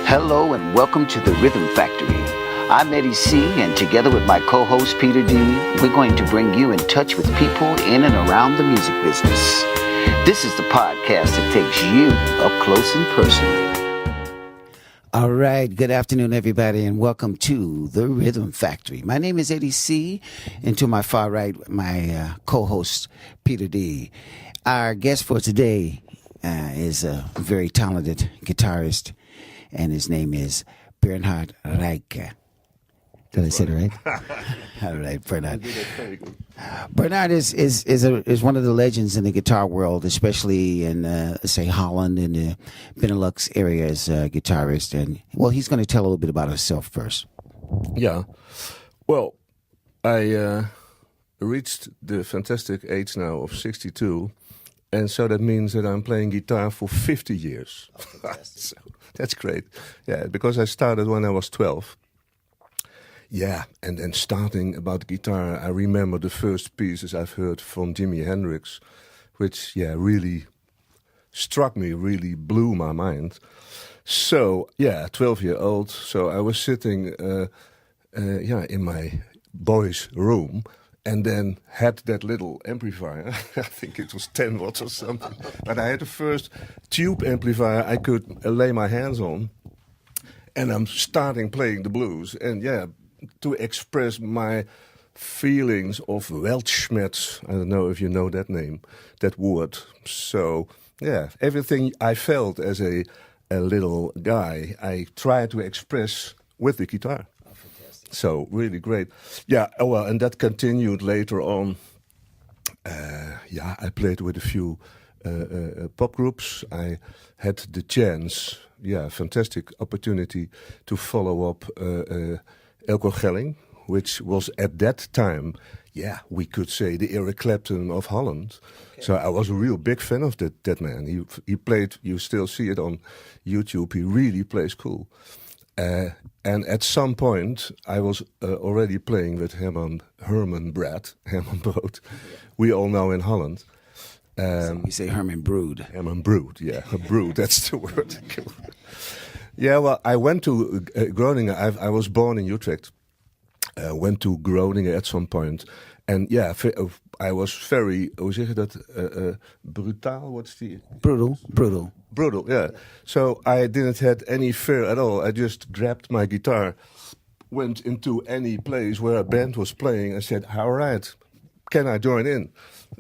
Hello and welcome to the Rhythm Factory. I'm Eddie C, and together with my co-host Peter D, we're going to bring you in touch with people in and around the music business. This is the podcast that takes you up close and personal. All right, good afternoon, everybody, and welcome to the Rhythm Factory. My name is Eddie C, and to my far right, my co-host Peter D. Our guest for today is a very talented guitarist, and his name is Bernhard Reinke. Did I say it right? All right, Bernhard. Bernhard is one of the legends in the guitar world, especially in say Holland and the Benelux area as a guitarist. And well, he's going to tell a little bit about himself first. Yeah, well, I reached the fantastic age now of 62, and so that means that I'm playing guitar for 50 years. So that's great. Yeah, because I started when I was 12. Yeah, and then starting about guitar, I remember the first pieces I've heard from Jimi Hendrix, which, really struck me, really blew my mind. So, 12-year-old, so I was sitting, in my boy's room, and then had that little amplifier. I think it was 10 watts or something. But I had the first tube amplifier I could lay my hands on, and I'm starting playing the blues, and to express my feelings of Weltschmerz. I don't know if you know that name, that word. So, everything I felt as a little guy, I tried to express with the guitar. Oh, fantastic. So, really great. Yeah, well, and that continued later on. I played with a few pop groups. I had the chance, fantastic opportunity to follow up Elko Gelling, which was at that time, we could say the Eric Clapton of Holland. Okay. So I was a real big fan of that man. He played, you still see it on YouTube, he really plays cool. And at some point, I was already playing with Herman Brood, we all know in Holland. So you say Herman Brood. Herman Brood, Brood, that's the word. Yeah, well, I went to Groningen. I was born in Utrecht. Went to Groningen at some point. And I was very, hoe zeg je dat? Brutaal, what's the... Brutal. Brutal, yeah. So I didn't have any fear at all. I just grabbed my guitar, went into any place where a band was playing and said, all right, can I join in?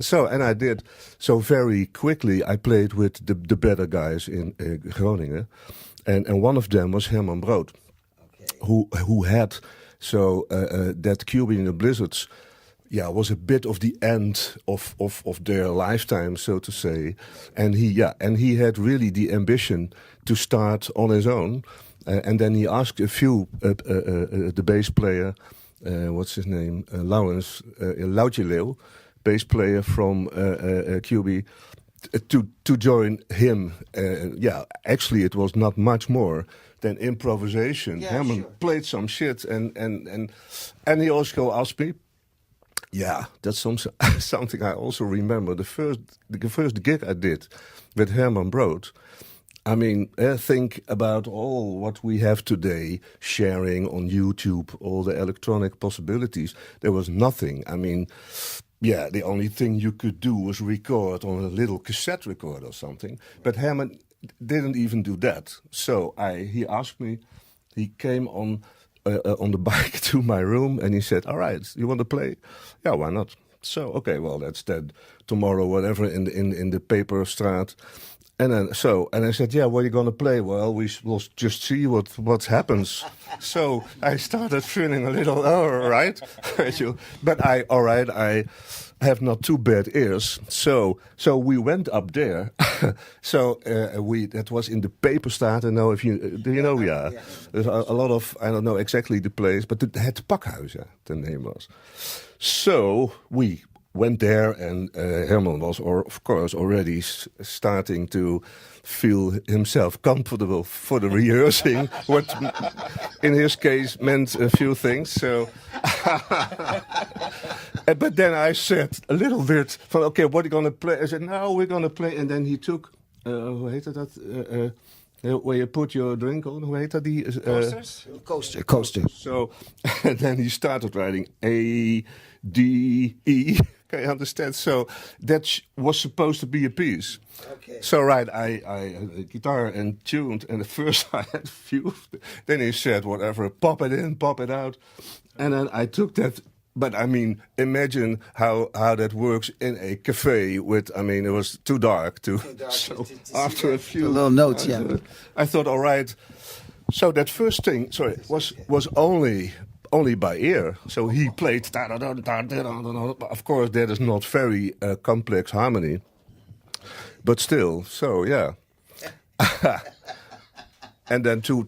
So, and I did. So very quickly I played with the better guys in Groningen. And one of them was Herman Brood, okay, who had that QB in the Blizzards, was a bit of the end of their lifetime, so to say, and he had really the ambition to start on his own, and then he asked a few the bass player, what's his name, Laurens Loutje, bass player from QB. To join him, actually it was not much more than improvisation. Herman played some shit, and he also asked me. Yeah, that's something I also remember. The first gig I did with Herman Brood. I mean, think about all what we have today, sharing on YouTube, all the electronic possibilities. There was nothing. I mean. Yeah, the only thing you could do was record on a little cassette recorder or something. But Herman didn't even do that. So he asked me, he came on the bike to my room and he said, all right, you want to play? Yeah, why not? So, okay, well, that's then tomorrow, whatever, in the Paperstraat. And I said, what are you going to play? Well, we'll just see what happens. So I started feeling a little, all right. But I have not too bad ears. So we went up there. That was in the Paperstraat. I know do you know? Yeah. There's a lot of, I don't know exactly the place, but het Pakhuis, the name was. So we went there, and Herman was, of course, already starting to feel himself comfortable for the rehearsing, what in his case meant a few things. So, but then I said a little bit from, okay, what are you going to play? I said, no, we're going to play. And then he took, hoe heette dat? where you put your drink on. Hoe heet dat? Die, Coaster. So, and then he started writing A, D, E. Can you understand? So that was supposed to be a piece. Okay. So right, I guitar and tuned, and at first I had a few. Then he said, whatever, pop it in, pop it out. And then I took that. But I mean, imagine how that works in a cafe with, I mean, it was too dark to so after a few little notes, I thought, all right. So that first thing, was only by ear. So he played, of course, that is not very complex harmony, but still. So yeah, and then to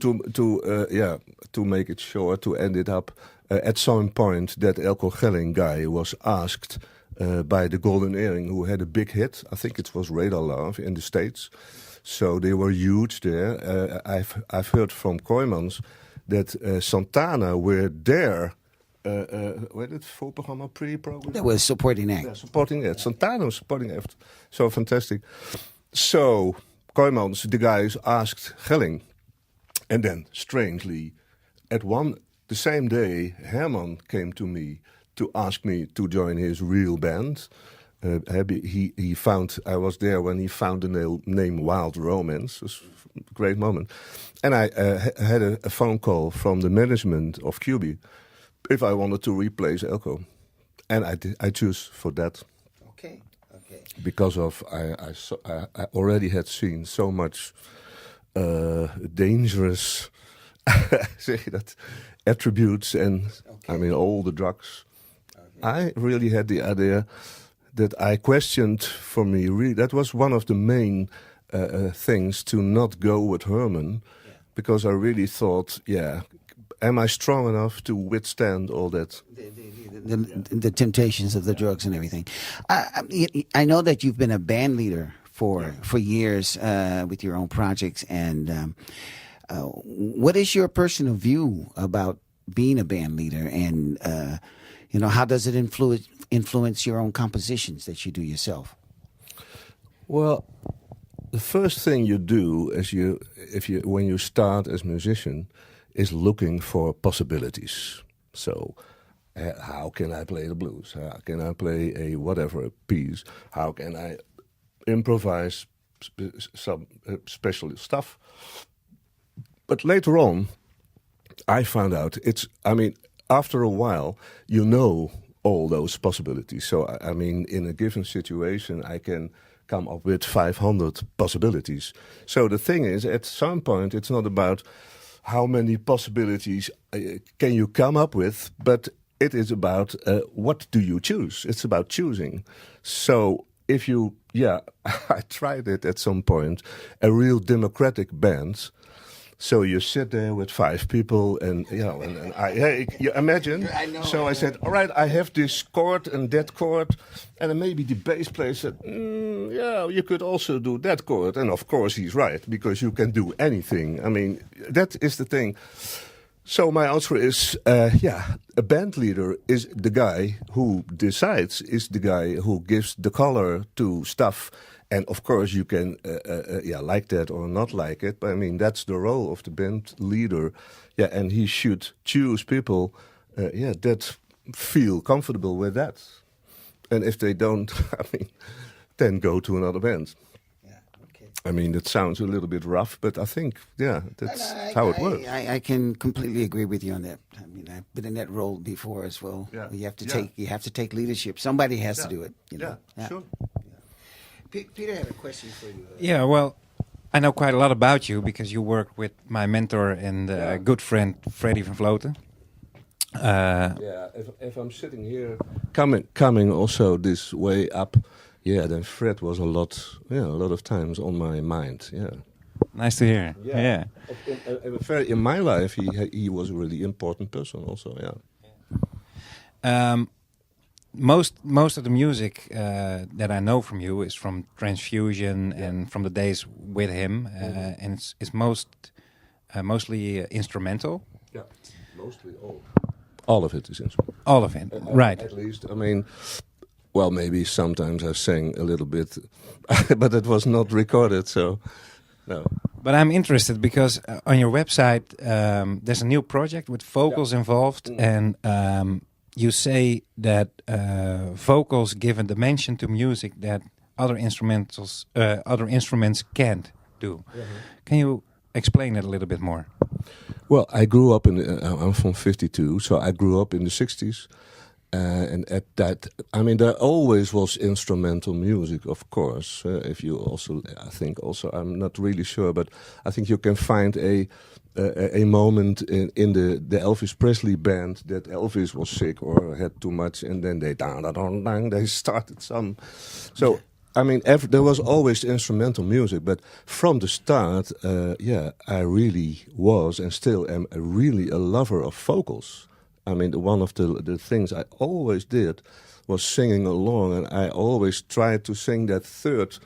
make it short, to end it up. At some point, that Elko Gelling guy was asked by the Golden Earring, who had a big hit. I think it was Radar Love in the States. So they were huge there. I've heard from Kooijmans that Santana were there. Hoe heet het voorprogramma, pre-program? That was supporting act. Yeah, supporting act. Santana was supporting act. So fantastic. So Kooijmans, the guys asked Gelling. And then, strangely, the same day, Herman came to me to ask me to join his real band. He found, I was there when he found the name Wild Romance. It was a great moment. And I had a phone call from the management of QB if I wanted to replace Elko. And I chose for that. Okay. Because of, I already had seen so much dangerous, zeg je dat, attributes and I mean all the drugs. Okay. I really had the idea that I questioned for me. Really, that was one of the main things to not go with Herman, because I really thought, am I strong enough to withstand all that? The temptations of the drugs and everything. I know that you've been a band leader for years with your own projects, and what is your personal view about being a band leader, and how does it influence your own compositions that you do yourself? Well, the first thing you do when you start as a musician is looking for possibilities. So, how can I play the blues? How can I play a whatever piece? How can I improvise some special stuff? But later on, I found out after a while, all those possibilities. So, I mean, in a given situation, I can come up with 500 possibilities. So the thing is, at some point, it's not about how many possibilities can you come up with, but it is about what do you choose. It's about choosing. So if you, I tried it at some point, a real democratic band. So you sit there with 5 people, and you imagine. So I said, all right, I have this chord and that chord, and then maybe the bass player said, you could also do that chord, and of course he's right, because you can do anything. I mean, that is the thing. So my answer is, a band leader is the guy who decides, is the guy who gives the color to stuff. And of course you can like that or not like it, but I mean that's the role of the band leader. Yeah, and he should choose people that feel comfortable with that. And if they don't, then go to another band. Yeah, okay. I mean, it sounds a little bit rough, but I think that's how it works. I can completely agree with you on that. I mean, I've been in that role before as well. Yeah. You have to take leadership. Somebody has to do it. Yeah, sure. Peter had a question for you. Yeah, well, I know quite a lot about you because you worked with my mentor and good friend Freddie van Vloten. If I'm sitting here, coming also this way up, then Fred was a lot of times on my mind. Yeah, nice to hear. Yeah. In my life, he was a really important person also. Yeah. Most of the music that I know from you is from Transfusion and from the days with him, and it's mostly instrumental. Yeah, mostly all of it is instrumental. All of it, right? At least, I mean, well, maybe sometimes I sang a little bit, but it was not recorded, so no. But I'm interested because on your website there's a new project with vocals involved, and you say that vocals give a dimension to music that other instruments can't do. Can you explain it a little bit more? Well, I grew up I'm from 52, so I grew up in the 60s. And at that, I mean, there always was instrumental music, of course. If you also, I think also, I'm not really sure, but I think you can find a moment in the Elvis Presley band that Elvis was sick or had too much, and then they started some. So, I mean, there was always instrumental music, but from the start, I really was and still am really a lover of vocals. I mean, one of the things I always did was singing along, and I always tried to sing that third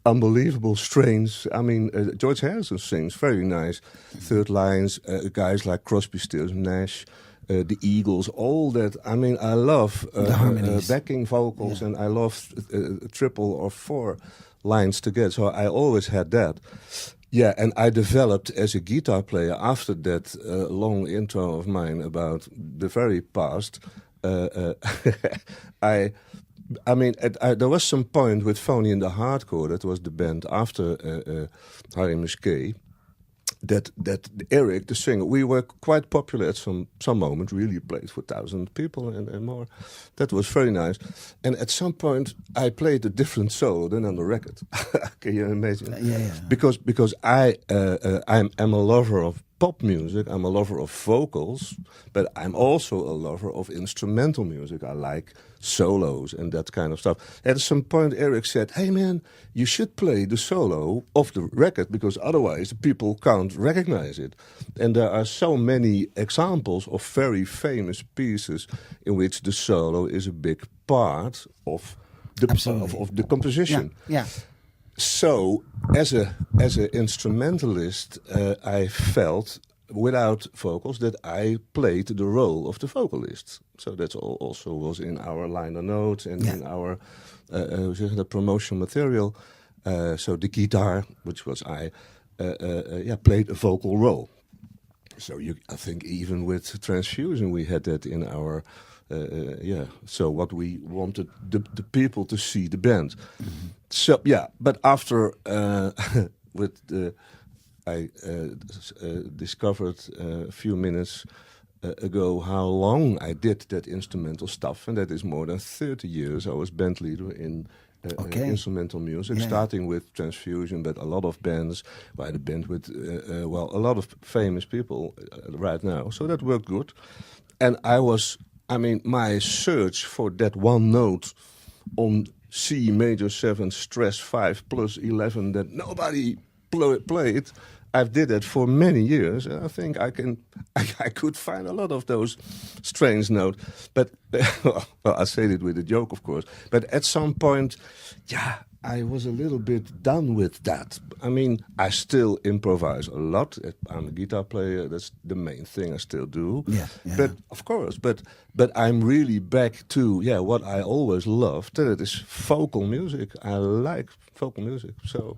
unbelievable strains. I mean, George Harrison sings very nice third lines, guys like Crosby, Stills, Nash, the Eagles, all that. I mean, I love the harmonies, backing vocals, and I love triple or four lines together. So I always had that. Yeah, and I developed as a guitar player after that long intro of mine about the very past. I mean, there was some point with Phony and the Hardcore, that was the band after Harry Musquet, that Eric, the singer, we were quite popular at some moment, really played for 1,000 people and more. That was very nice. And at some point, I played a different solo than on the record. Can you imagine? Yeah. Because I'm a lover of pop music, I'm a lover of vocals, but I'm also a lover of instrumental music. I like solos and that kind of stuff. At some point, Eric said, "Hey man, you should play the solo of the record, because otherwise people can't recognize it." And there are so many examples of very famous pieces in which the solo is a big part of the composition. Yeah. So, as a instrumentalist, I felt without vocals that I played the role of the vocalist. So that's also was in our liner notes and in our the promotional material. So the guitar, which was I, played a vocal role. So I think even with Transfusion we had that in our. So what we wanted the people to see the band. So but after I discovered a few minutes ago how long I did that instrumental stuff, and that is more than 30 years. I was band leader in instrumental music, starting with Transfusion, but a lot of bands. I had a band with a lot of famous people right now. So that worked good, and my search for that one note on C major 7 stress 5 plus 11 that nobody played, I did it for many years, and I think I could find a lot of those strange notes. But I say it with a joke, of course. But at some point, I was a little bit done with that. I mean, I still improvise a lot. I'm a guitar player. That's the main thing I still do. Yeah. But of course, but I'm really back to what I always loved. That is vocal music. I like vocal music. So.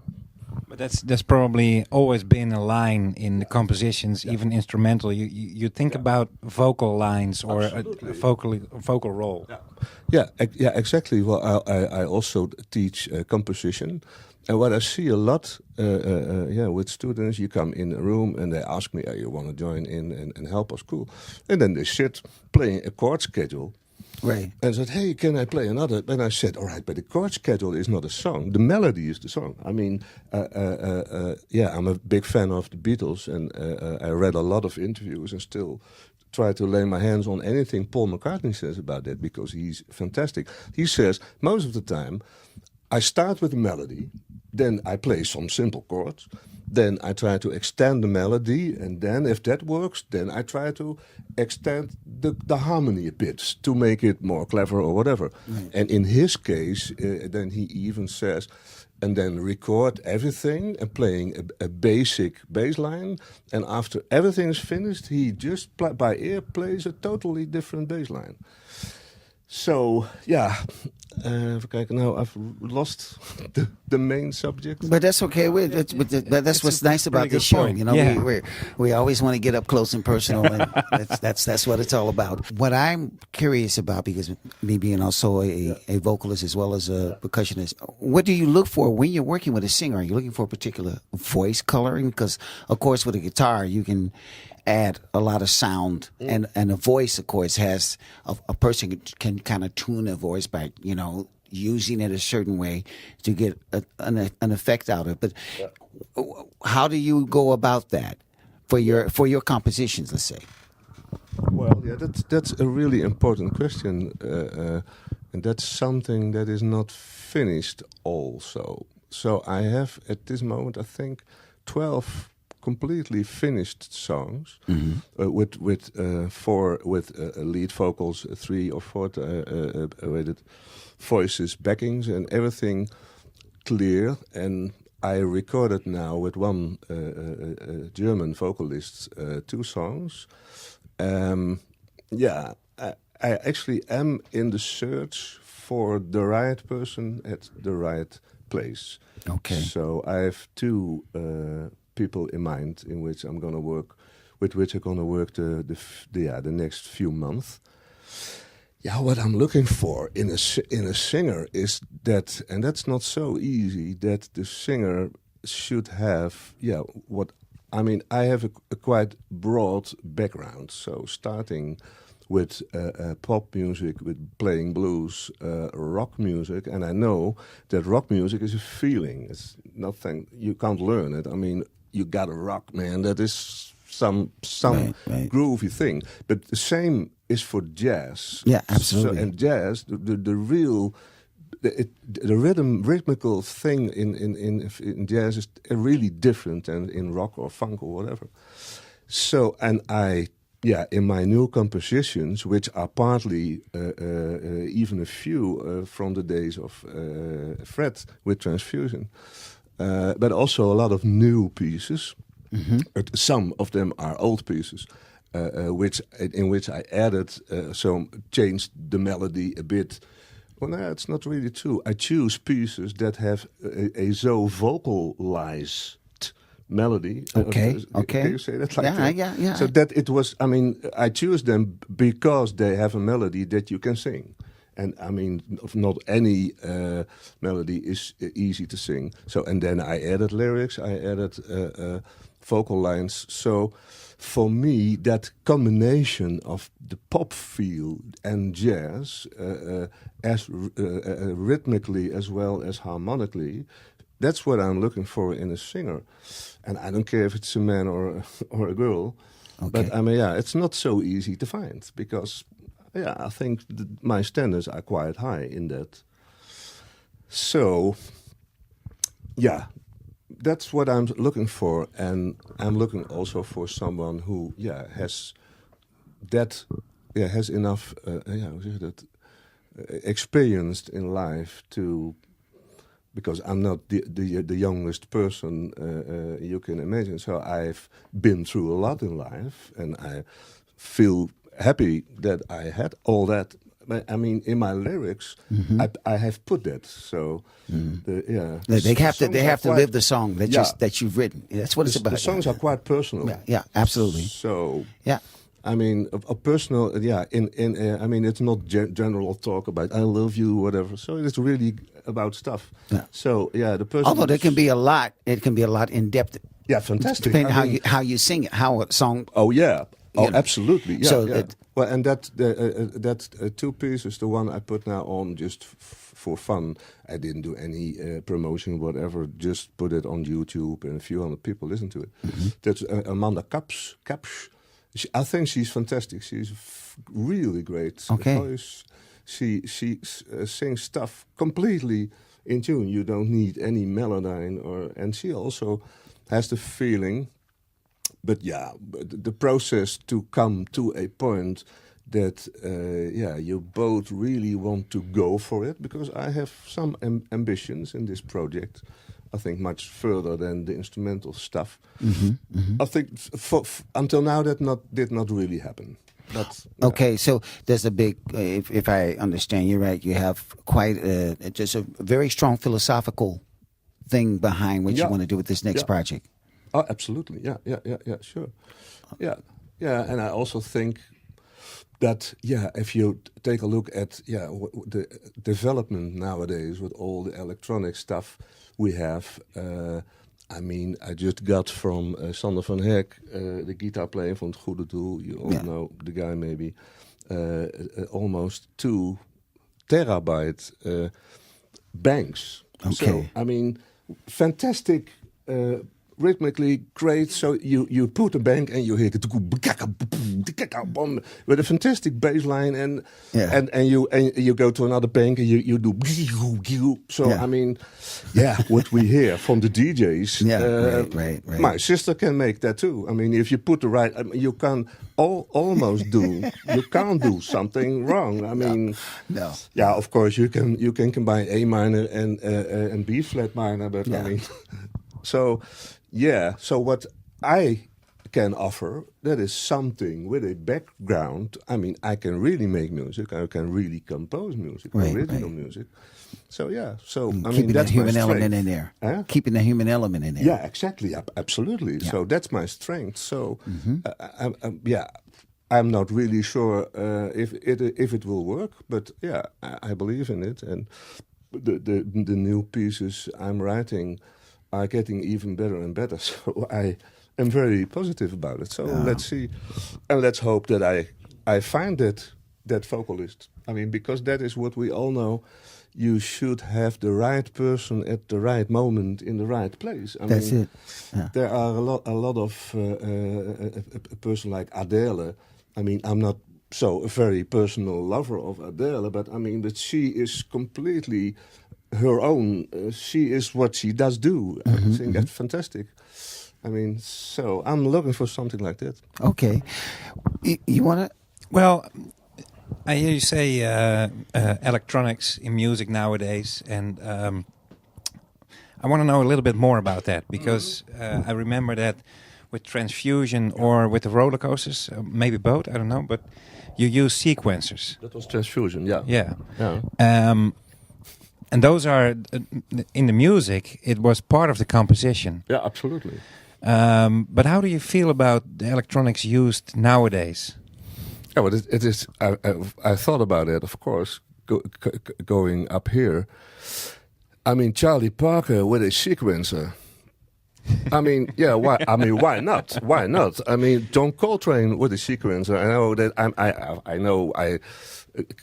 But that's probably always been a line in the compositions, even instrumental. You think about vocal lines or a vocal role. Yeah, exactly. Well, I also teach composition, and what I see a lot, with students, you come in a room and they ask me, "You want to join in and help us?" Cool, and then they sit playing a chord schedule. Right. And said, "Hey, can I play another?" And I said, "All right, but the chord schedule is not a song. The melody is the song." I mean, I'm a big fan of the Beatles, and I read a lot of interviews and still try to lay my hands on anything Paul McCartney says about that, because he's fantastic. He says, most of the time, I start with the melody, then I play some simple chords, then I try to extend the melody, and then if that works, then I try to extend the harmony a bit to make it more clever or whatever. Right. And in his case, then he even says, and then record everything and playing a basic bass line, and after everything is finished, he just by ear plays a totally different bass line. So yeah, even kijken. Now I've lost the main subject. But that's okay. That's what's nice about this show. point. You know, Yeah. we always want to get up close and personal, and that's what it's all about. What I'm curious about, because me being also a vocalist as well as a percussionist, what do you look for when you're working with a singer? Are you looking for a particular voice coloring? Because of course, with a guitar, you can add a lot of sound, and a voice, of course, has a person can kind of tune their voice by, you know, using it a certain way to get an effect out of it. But how do you go about that for your compositions, let's say? Well, yeah, that's a really important question, and that's something that is not finished also. So I have at this moment, I think, 12 completely finished songs with lead vocals, 3 or 4 rated voices, backings, and everything clear. And I recorded now with one German vocalist 2 songs. Yeah, I actually am in the search for the right person at the right place. Okay. So I have 2 people in mind in which I'm going to work, with which I'm going to work the next few months. Yeah, what I'm looking for in a singer is that, and that's not so easy, that the singer should have, I have a quite broad background. So starting with pop music, with playing blues, rock music, and I know that rock music is a feeling. It's nothing, you can't learn it. I mean, you gotta rock, man. That is some right. groovy thing. But the same is for jazz. Yeah, absolutely. So, and jazz, the real, the rhythmical thing in jazz is really different than in rock or funk or whatever. So, and in my new compositions, which are partly even a few from the days of Fred with Transfusion, but also a lot of new pieces. Some of them are old pieces, in which I added changed the melody a bit. Well, no, it's not really true. I choose pieces that have a so vocalized melody. Okay. Can you say that like that? Yeah. So that it was, I mean, I choose them because they have a melody that you can sing. And I mean, not any melody is easy to sing. So, and then I added lyrics, I added vocal lines. So for me, that combination of the pop feel and jazz, as rhythmically as well as harmonically, that's what I'm looking for in a singer. And I don't care if it's a man or a girl. Okay. But I mean, it's not so easy to find because, I think my standards are quite high in that. So, that's what I'm looking for. And I'm looking also for someone who, has enough, experienced in life to, because I'm not the youngest person you can imagine. So I've been through a lot in life, and I feel happy that I had all that. I mean, in my lyrics, I have put that. So, they have to live the song that you've written. That's what it's about. The songs are quite personal. Yeah, absolutely. So, yeah. I mean, a personal, I mean, it's not general talk about I love you, whatever. So it's really about stuff. Yeah. So the person. Although there can be a lot, it can be a lot in depth. Yeah, fantastic. Depending how you sing it, how a song. Oh yeah. Oh, know. Absolutely. Yeah. So yeah. Well, and that 2 pieces, the one I put now on just for fun. I didn't do any promotion, whatever. Just put it on YouTube, and a few hundred people listen to it. That's Amanda Kapsch. I think she's fantastic. She's really great voice. She sings stuff completely in tune. You don't need any melodyne, and she also has the feeling. But the process to come to a point that you both really want to go for it, because I have some ambitions in this project. I think much further than the instrumental stuff. I think until now that did not really happen. But Okay, so there's a big, if I understand you right, you have quite just a very strong philosophical thing behind what you want to do with this next project. Oh, absolutely. Yeah, sure. Yeah, and I also think that, if you take a look at, the development nowadays with all the electronic stuff we have, I mean, I just got from Sander van Hek, the guitar player from Het Goede Doel, you all know the guy maybe, almost 2 terabyte banks. Okay. So, I mean, fantastic, rhythmically great. So you put a bank and you hear it with a fantastic bass line, and you go to another bank and you do. So I mean, what we hear from the DJs. Right. My sister can make that too. I mean, if you put the right, you can almost do. You can't do something wrong. I mean, no. Yeah, of course you can combine A minor and B flat minor, but I mean, so. Yeah, so what I can offer, that is something with a background. I mean, I can really make music. I can really compose music, original music. So, I mean, keeping that's the human my element strength. in there. Huh? Keeping the human element in there. Yeah, exactly. Absolutely. Yeah. So that's my strength. So, I'm not really sure if it will work, but I believe in it. And the new pieces I'm writing are getting even better and better. So I am very positive about it. So let's see. And let's hope that I find that vocalist. I mean, because that is what we all know. You should have the right person at the right moment in the right place. That's it. Yeah. There are a lot of a person like Adele. I mean, I'm not a very personal lover of Adele, but I mean that she is completely her own. She is what she does do. I think that's fantastic. I mean, so I'm looking for something like that. Okay. You want to? Well, I hear you say electronics in music nowadays, and I want to know a little bit more about that, because I remember that with Transfusion or with the roller coasters, maybe both, I don't know, but you use sequencers. That was Transfusion, yeah. Yeah. And those are, in the music, it was part of the composition. Yeah, absolutely. But how do you feel about the electronics used nowadays? Yeah, well, it is. I thought about it, of course, going up here. I mean, Charlie Parker with a sequencer. I mean, why? I mean, why not? Why not? I mean, John Coltrane with a sequencer. I know that I know I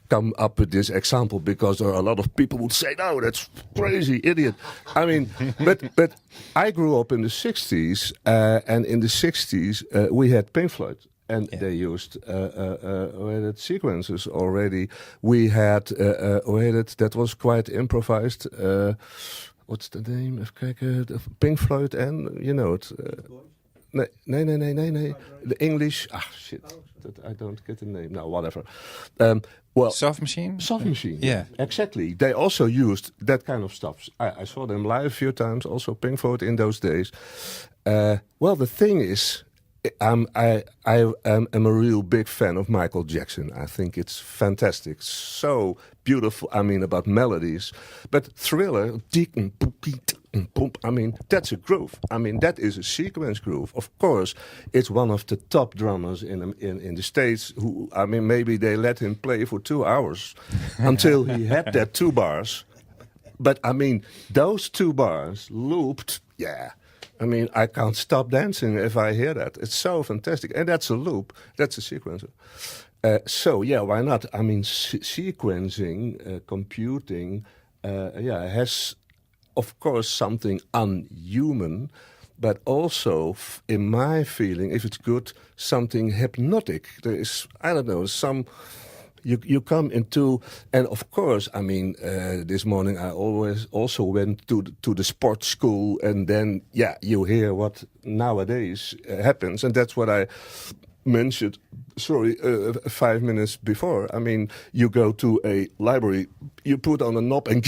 come up with this example because there are a lot of people would say, "No, that's crazy, idiot." I mean, but I grew up in the '60s, and in the '60s we had Pink Floyd. And they used sequences already. We had that was quite improvised. What's the name? Even kijken. Pink Floyd and you know it. Nee. The English. Ah, shit. I don't get the name now. Whatever. Well, Soft Machine. Soft Machine. Yeah, exactly. They also used that kind of stuff. I saw them live a few times. Also Pink Floyd in those days. Well, the thing is, I am a real big fan of Michael Jackson. I think it's fantastic, so beautiful. I mean, about melodies, but Thriller, I mean, that's a groove. I mean, that is a sequence groove. Of course, it's one of the top drummers in the States. Who, I mean, maybe they let him play for 2 hours until he had that 2 bars. But I mean, those 2 bars looped, I mean, I can't stop dancing if I hear that. It's so fantastic. And that's a loop. That's a sequencer. So, why not? I mean, sequencing, computing, has, of course, something unhuman, but also, in my feeling, if it's good, something hypnotic. There is, I don't know, some... You come into, and of course, I mean, this morning I also went to the sports school, and then you hear what nowadays happens, and that's what I mentioned. 5 minutes before. I mean, you go to a library you put on a knob and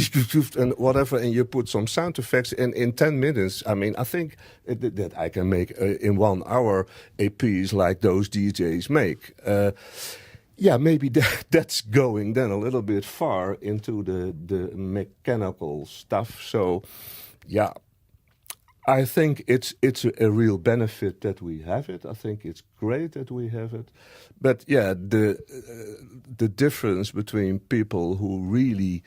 whatever, and you put some sound effects, and in 10 minutes, I mean, I think that I can make in 1 hour a piece like those DJs make. Yeah, maybe that's going then a little bit far into the mechanical stuff. So, yeah, I think it's a real benefit that we have it. I think it's great that we have it. But yeah, the difference between people who really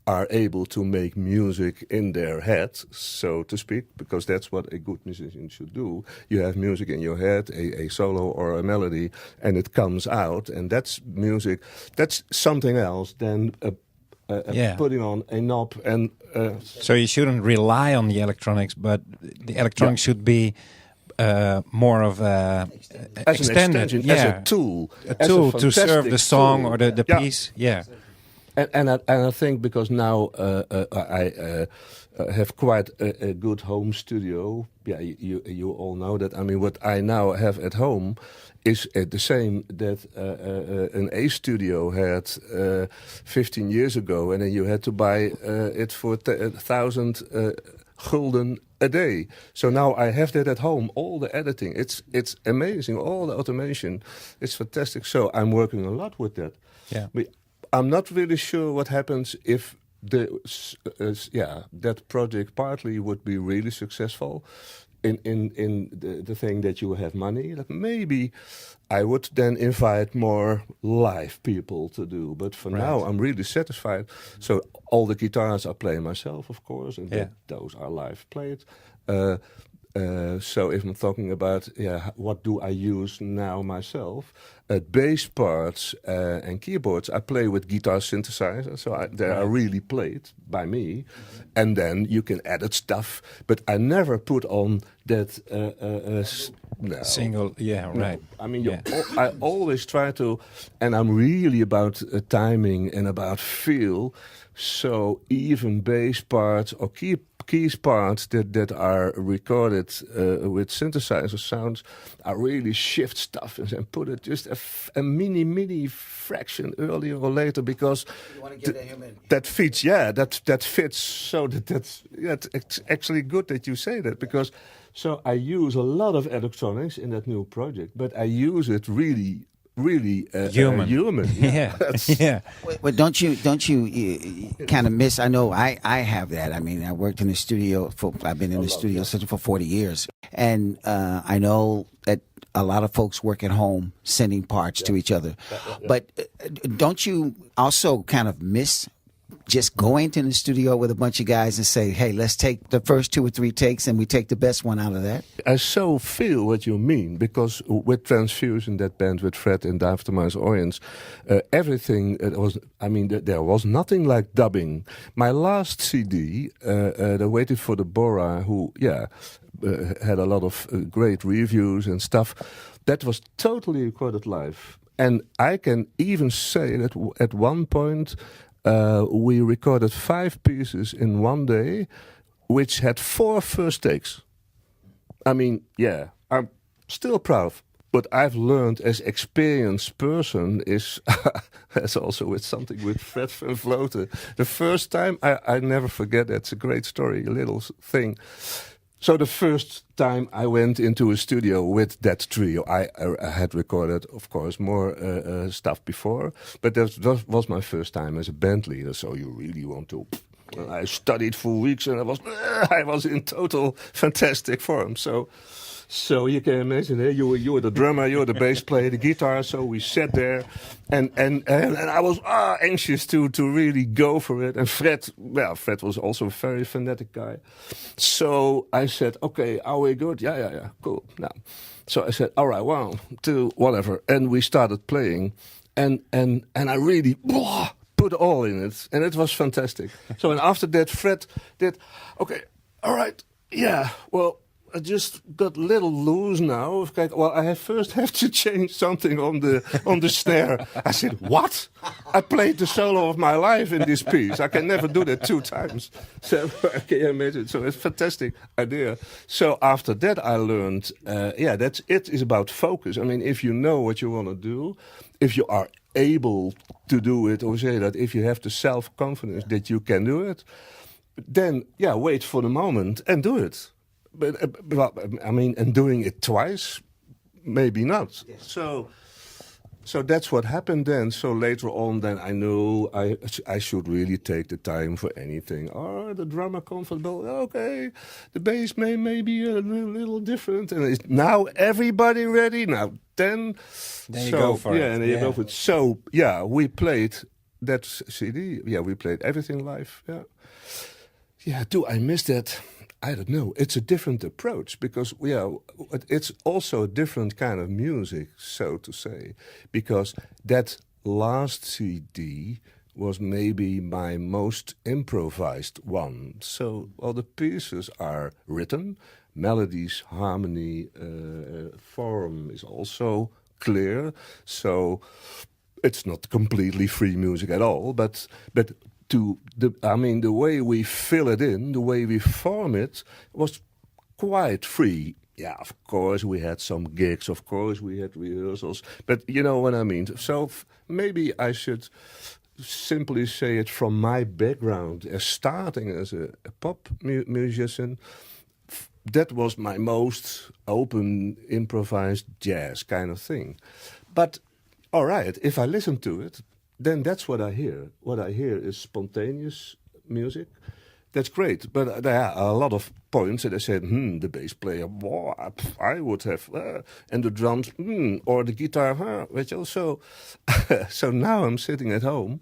are able to make music in their head, so to speak, because that's what a good musician should do. You have music in your head, a solo or a melody, and it comes out, and that's music. That's something else than putting on a knob and... So you shouldn't rely on the electronics, but the electronics should be more of a as extended, an extension, as a tool. A tool to serve the song tool. or the piece. Yeah. And I think because now I have quite a good home studio. Yeah, you all know that. I mean, what I now have at home is the same that an A studio had 15 years ago, and then you had to buy it for 1,000 gulden a day. So now I have that at home. All the editing, it's amazing. All the automation, it's fantastic. So I'm working a lot with that. Yeah. I'm not really sure what happens if that project partly would be really successful in the thing that you have money. That maybe I would then invite more live people to do. But for now, I'm really satisfied. So all the guitars I play myself, of course, and those are live played. So if I'm talking about what do I use now myself, bass parts and keyboards, I play with guitar synthesizers, so they are really played by me, and then you can edit stuff. But I never put on that single. Yeah, right. I mean, I always try to, and I'm really about timing and about feel. So even bass parts or keys parts that are recorded with synthesizer sounds, I really shift stuff and put it just a mini fraction earlier or later, because that fits. Yeah, that fits. So that's actually good that you say that, because so I use a lot of electronics in that new project, but I use it really human. Yeah. But don't you kind of miss? I know I have that. I mean, I worked in the studio I've been in the studio for 40 years, and I know that a lot of folks work at home sending parts to each other. But don't you also kind of miss just going to the studio with a bunch of guys and say, hey, let's take the first 2 or 3 takes and we take the best one out of that? I so feel what you mean, because with Transfusion, that band with Fred and the Aftermath Orients, everything was, I mean, there was nothing like dubbing. My last CD, The Waiting for the Bora, who, had a lot of great reviews and stuff, that was totally recorded live. And I can even say that at one point, we recorded 5 pieces in one day, which had 4 first takes. I mean, I'm still proud. What I've learned as experienced person is, as also with something with Fred van Vloten. The first time, I never forget, that's a great story, a little thing. So the first time I went into a studio with that trio, I had recorded, of course, more stuff before, but that was my first time as a band leader. So you really want to. I studied for weeks, and I was in total fantastic form. So you can imagine, you were the drummer, you were the bass player, the guitar. So we sat there, and I was anxious to really go for it. And Fred was also a very fanatic guy. So I said, okay, are we good? Yeah, cool. Now, so I said, all right, 1, 2, whatever, and we started playing, and I really put all in it, and it was fantastic. So and after that, Fred did, okay, all right, yeah, well. I just got a little loose now. Well, I first have to change something on the snare. I said, what? I played the solo of my life in this piece. I can never do that 2 times. So can you imagine? So it's a fantastic idea. So after that, I learned, that's it. Is about focus. I mean, if you know what you want to do, if you are able to do it, or say that if you have the self-confidence that you can do it, then wait for the moment and do it. But I mean, and doing it twice, maybe not. Yes. So that's what happened then. So later on, then I knew I should really take the time for anything. Oh, the drummer comfortable. Okay, the bass may be a little different. And now everybody ready. Now then you go for it. And then you go for it. So we played that CD. Yeah, we played everything live. Yeah. Yeah. Do I miss that? I don't know. It's a different approach because it's also a different kind of music, so to say. Because that last CD was maybe my most improvised one. So all the pieces are written, melodies, harmony, form is also clear. So it's not completely free music at all, but the way we fill it in, the way we form it, was quite free. Yeah, of course we had some gigs, of course we had rehearsals, but you know what I mean. So maybe I should simply say it from my background as starting as a pop musician. That was my most open, improvised jazz kind of thing. But all right, if I listen to it, then that's what I hear. What I hear is spontaneous music. That's great. But there are a lot of points that I said, the bass player, I would have, and the drums, or the guitar, So now I'm sitting at home,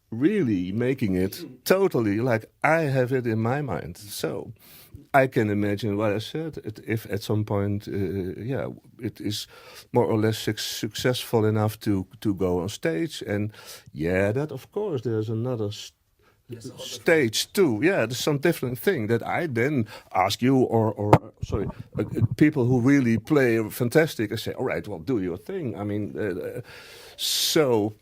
really making it totally like I have it in my mind. So I can imagine what I said. If at some point, it is more or less successful enough to go on stage, and that of course there's another stage too. Yeah, there's some different thing that I then ask you or people who really play fantastic. I say, all right, well, do your thing. I mean, so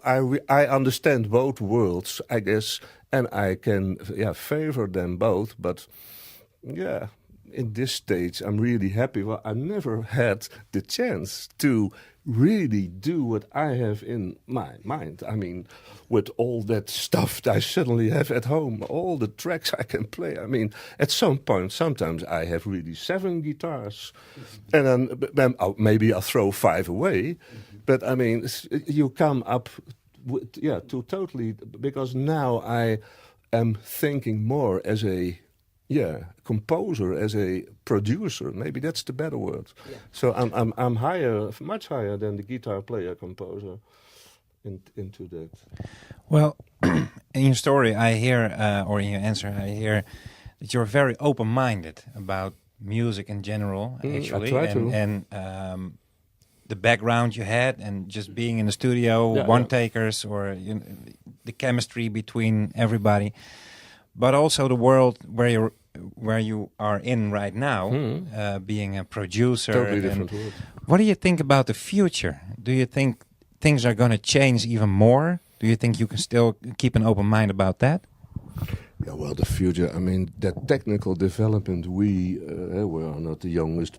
I understand both worlds, I guess. And I can favor them both, but in this stage I'm really happy. Well, I never had the chance to really do what I have in my mind. I mean, with all that stuff I suddenly have at home, all the tracks I can play. I mean, at some point, sometimes I have really 7 guitars, and then maybe I'll throw 5 away. But I mean, you come up to totally, because now I am thinking more as a composer, as a producer. Maybe that's the better word. Yeah. So I'm higher, much higher than the guitar player composer into that. Well, in your story, I hear, or in your answer, I hear that you're very open-minded about music in general. Actually, I try to. And the background you had, and just being in the studio, one-takers, or the chemistry between everybody, but also the world where you are in right now, being a producer. Totally different world. What do you think about the future? Do you think things are going to change even more? Do you think you can still keep an open mind about that? Yeah, well, the future, I mean, that technical development, we are not the youngest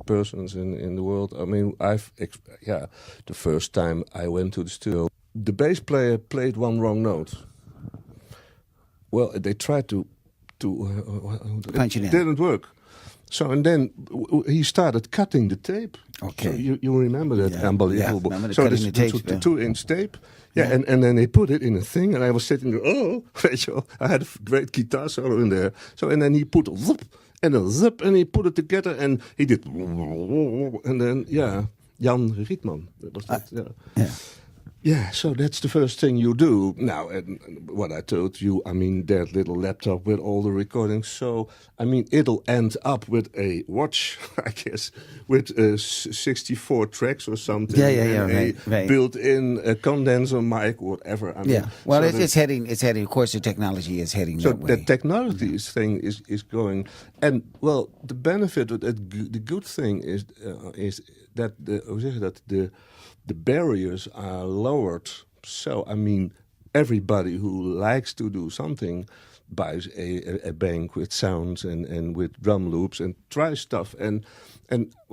persons in the world. I mean, the first time I went to the studio, the bass player played one wrong note. Well, they tried to punch it in. It didn't work. So, and then he started cutting the tape. Okay. So you remember that? Yeah. Unbelievable. Yeah, so cutting the tapes, 2-inch tape. Yeah, and then they put it in a thing, and I was sitting there, I had a great guitar solo in there. So, and then he put a zip, and a zip, and he put it together, and he did, and then, Jan Rietman, that was that, Yeah. Yeah, so that's the first thing you do. Now, and what I told you, I mean, that little laptop with all the recordings. So, I mean, it'll end up with a watch, I guess, with 64 tracks or something. Yeah, and right. built-in condenser mic, whatever. I mean, Yeah. Well, so it's heading. It's heading. Of course, the technology is heading so that way. the technology thing is going, and well, the benefit of it, the good thing is that hoe zeg je dat, the barriers are lowered. So I mean, everybody who likes to do something buys a bank with sounds and with drum loops and tries stuff. And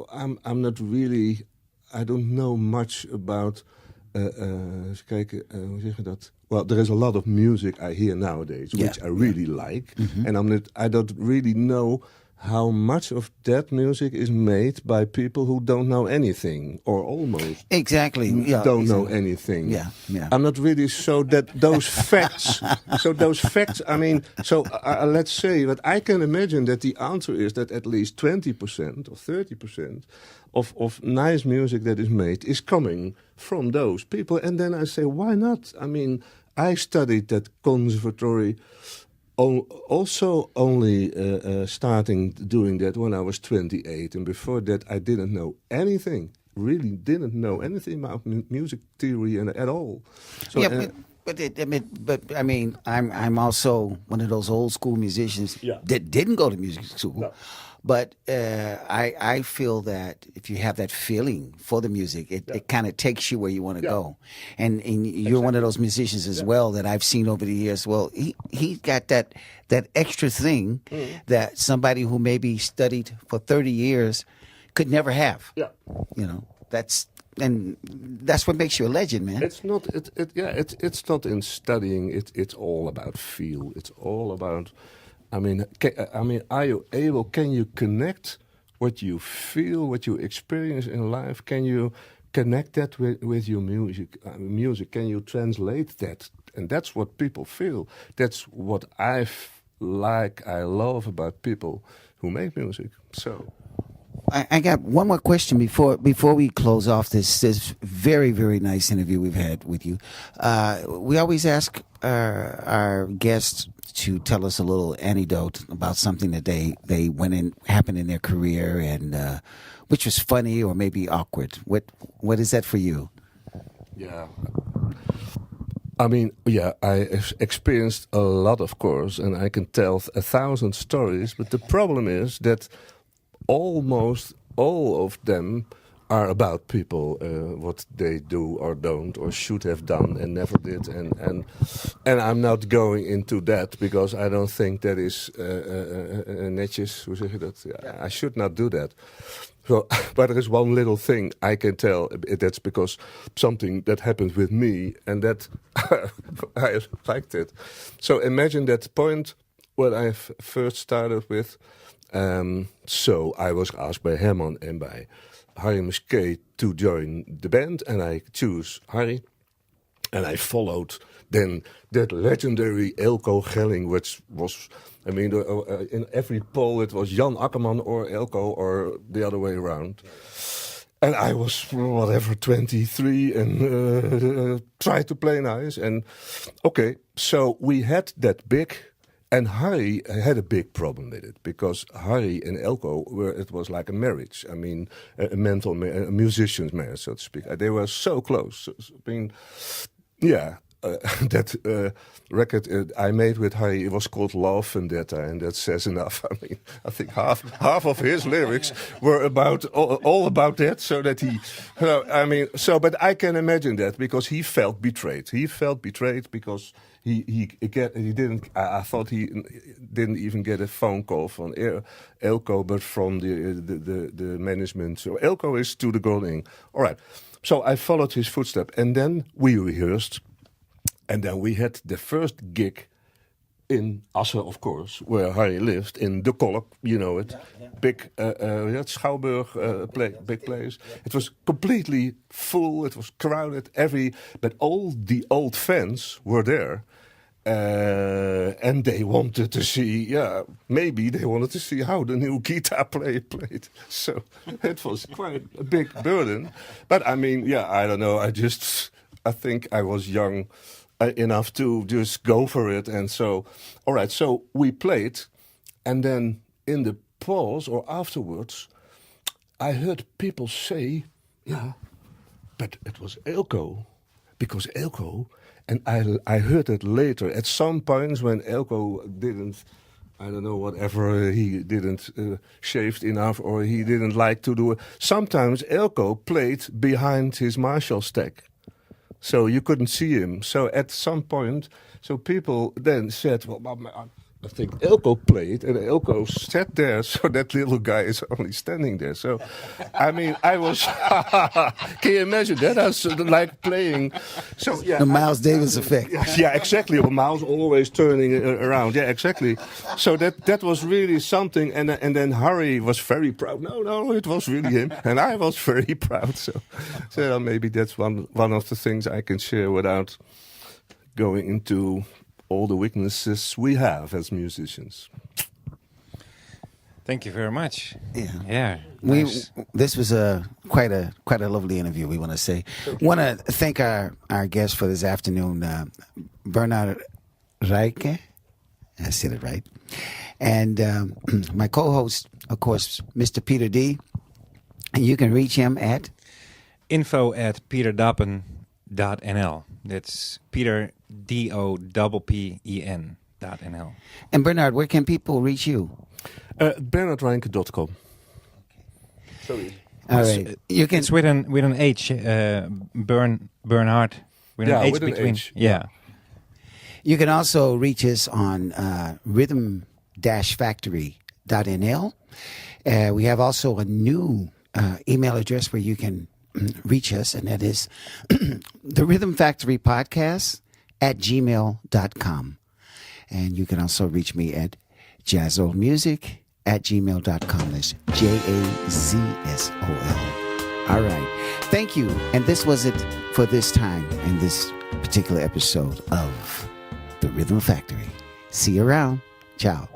I'm not really, I don't know much about. Even kijken, hoe zeg je dat? Well, there is a lot of music I hear nowadays, which I really like, and I don't really know how much of that music is made by people who don't know anything, or almost Exactly. Yeah. don't know anything. Yeah. I'm not really so that those facts. So those facts. I mean, so let's say that I can imagine that the answer is that at least 20% or 30% of nice music that is made is coming from those people. And then I say, why not? I mean, I studied that conservatory. Also, only starting doing that when I was 28, and before that, I didn't know anything. Really, didn't know anything about music theory at all. So, Yeah, but I mean, I'm also one of those old school musicians that didn't go to music school. No. But I feel that if you have that feeling for the music, it kind of takes you where you want to go. And you're one of those musicians as well that I've seen over the years. Well, he got that extra thing that somebody who maybe studied for 30 years could never have. Yeah. You know, that's what makes you a legend, man. It's not. It's not in studying. It's all about feel. It's all about. I mean, are you able? Can you connect what you feel, what you experience in life? Can you connect that with your music? Music. Can you translate that? And that's what people feel. That's what I love about people who make music. So. I got one more question before we close off this very, very nice interview we've had with you. We always ask our guests to tell us a little anecdote about something that happened in their career, and which was funny or maybe awkward. What is that for you? Yeah. I mean, I experienced a lot, of course, and I can tell 1,000 stories, but the problem is that almost all of them are about people, what they do or don't or should have done and never did, and I'm not going into that because I don't think that is netjes. Hoe zeg je dat? I should not do that. So, but there is one little thing I can tell. That's because something that happened with me, and that I liked it. So imagine that point when I first started with. So I was asked by Herman and by Harry Musquet to join the band, and I choose Harry, and I followed then that legendary Elko Gelling, which was, I mean, in every poll it was Jan Akkerman or Elko or the other way around. And I was, 23 and tried to play nice. And okay, so we had that big. And Harry had a big problem with it because Harry and Elko it was like a marriage. I mean, a musician's marriage, so to speak. They were so close. I mean, that record I made with Harry, it was called Love Vendetta, and that says enough. I mean, I think half of his lyrics were about all about that, so that he, but I can imagine that because he felt betrayed. He felt betrayed because. He didn't. I thought he didn't even get a phone call from Elko, but from the management. So Elko is to the going. All right. So I followed his footsteps, and then we rehearsed, and then we had the first gig in Assen, of course, where Harry lived, in De Kolk, you know it, big Schouwburg big place. It was completely full. It was crowded. But all the old fans were there. And they wanted to see, maybe they wanted to see how the new guitar player played. So it was quite a big burden. But I mean, I don't know. I think I was young enough to just go for it. And so, all right, so we played. And then in the pause or afterwards, I heard people say, yeah, but it was Eelco. Because Eelco, and I heard it later, at some points when Eelco didn't, I don't know, whatever, he didn't shaved enough or he didn't like to do it. Sometimes Eelco played behind his Marshall stack. So you couldn't see him. So at some point, so people then said, well, I think Eelco played, and Eelco sat there, so that little guy is only standing there. So, I mean, I was, can you imagine that? I was like playing. So, yeah. The Miles Davis effect. Yeah, exactly. Well, Miles always turning around. Yeah, exactly. So that was really something. And then Harry was very proud. No, it was really him. And I was very proud. So maybe that's one of the things I can share without going into all the weaknesses we have as musicians. Thank you very much. Yeah. Nice. This was quite a lovely interview, we want to say. Want to thank our guest for this afternoon, Bernhard Reinke. I said it right. And my co-host, of course, Mr. Peter D. And you can reach him at info@peterdoppen.nl. That's Peter DOPPEN.nl. And Bernhard, where can people reach you? BernhardReinke.com. Sorry. All right. You can. It's with an H, Bernhard. With an H with an between. H. Yeah. You can also reach us on rhythm-factory.nl. We have also a new email address where you can reach us, and that is the Rhythm Factory Podcast @gmail.com. And you can also reach me at jazzolmusic@gmail.com. That's JAZSOL. All right. Thank you. And this was it for this time in this particular episode of The Rhythm Factory. See you around. Ciao.